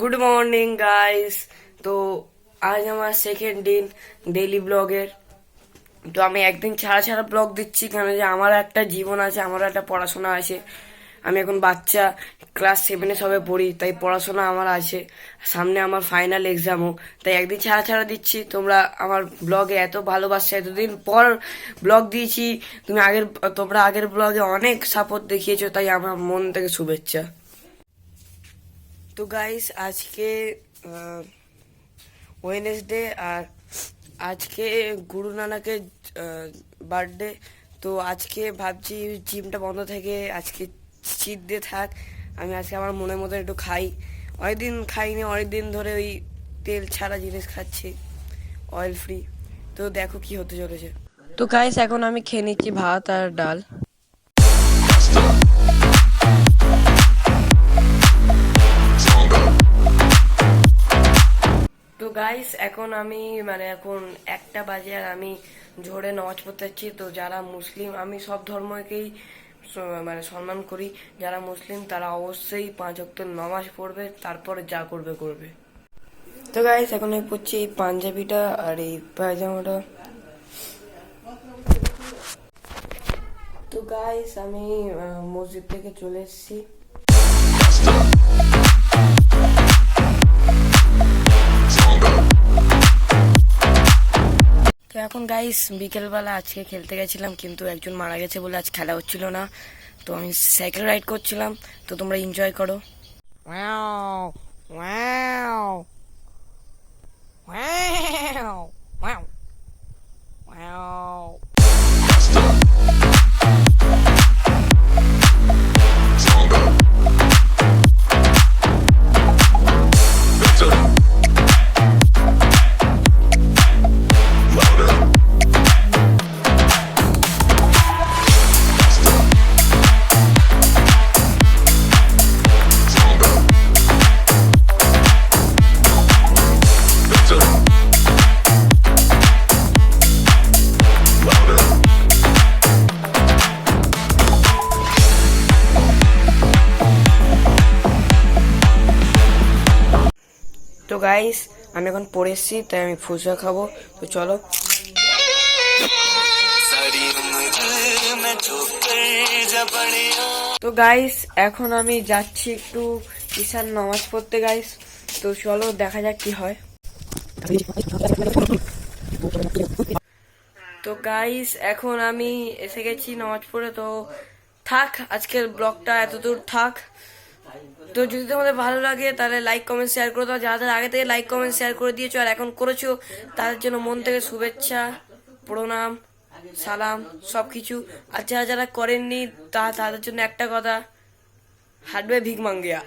Good morning guys. তো আজ আমার সেকেন্ড দিন ডেইলি ব্লগের। তো আমি একদিন ছাড়া ছাড়া ব্লগ দিচ্ছি কেন যে আমার একটা জীবন আছে, আমার একটা পড়াশোনা আছে। আমি এখন বাচ্চা, ক্লাস 7-এ সবে পড়ি, তাই পড়াশোনা আমার আছে। সামনে আমার ফাইনাল এক্সামও, তাই একদিন ছাড়া ছাড়া দিচ্ছি। তোমরা আমার ব্লগে এত ভালোবাসছো, এতদিন পর ব্লগ দিয়েছি। তোমরা আগের ব্লগে অনেক সাপোর্ট দেখিয়েছো, তাই আমার মন থেকে শুভেচ্ছা। তো গাইস, আজকে ওয়েনেসডে, আর আজকে গুরু নানকের বার্থডে। তো আজকে ভাবছি জিমটা বন্ধ থেকে আজকে চিট ডে থাক। আমি আজকে আমার মনের মতো একটু খাই। অনেকদিন খাইনি, অনেকদিন ধরে ওই তেল ছাড়া জিনিস খাচ্ছি, অয়েল ফ্রি। তো দেখো কি হতে চলেছে। তো গাইস, এখন আমি খেয়ে নিচ্ছি ভাত আর ডাল। তো গাইস, এখন আমি এখন 1টা বাজে, আর আমি জোহরে নামাজ পড়তে যাচ্ছি। তো যারা মুসলিম, আমি সব ধর্মকেই সম্মান করি। যারা মুসলিম তারা অবশ্যই 5 ওয়াক্ত নামাজ পড়বে, তারপরে যা করবে করবে। তো গাইস, এখন আমি পড়ছি এই পাঞ্জাবিটা আর এই পায়জামাটা। তো গাইস, আমি মসজিদ থেকে চলে এসেছি। তো এখন গাইস বিকেলবেলা আজকে খেলতে গেছিলাম, কিন্তু একজন মারা গেছে বলে আজ খেলা হচ্ছিল না। তো আমি সাইকেল রাইড করছিলাম। তো তোমরা এনজয় করো। Wow wow wow wow wow. তো গাইস, আমি এখন পড়ে এসেছি, তাই আমি ফুচকা খাবো। তো চলো। তো গাইস, এখন আমি যাচ্ছি একটু ঈশান নামাজ পড়তে গাইস। তো চলো দেখা যাক কি হয়। তো গাইস, এখন আমি এসে গেছি নামাজ পড়ে। তো থাক, আজকের ব্লগটা এতদূর থাক। তো যদি তোমাদের ভালো লাগে তাহলে লাইক কমেন্ট শেয়ার করে দাও। যারা আগে থেকে লাইক কমেন্ট শেয়ার করে দিয়েছো আর এখন করেছো, তাদের জন্য মন থেকে শুভেচ্ছা, প্রণাম, সালাম সবকিছু। আর যারা যারা করেননি তাদের জন্য একটা কথা, হাঁটবে ভিক মাঙ্গিয়া।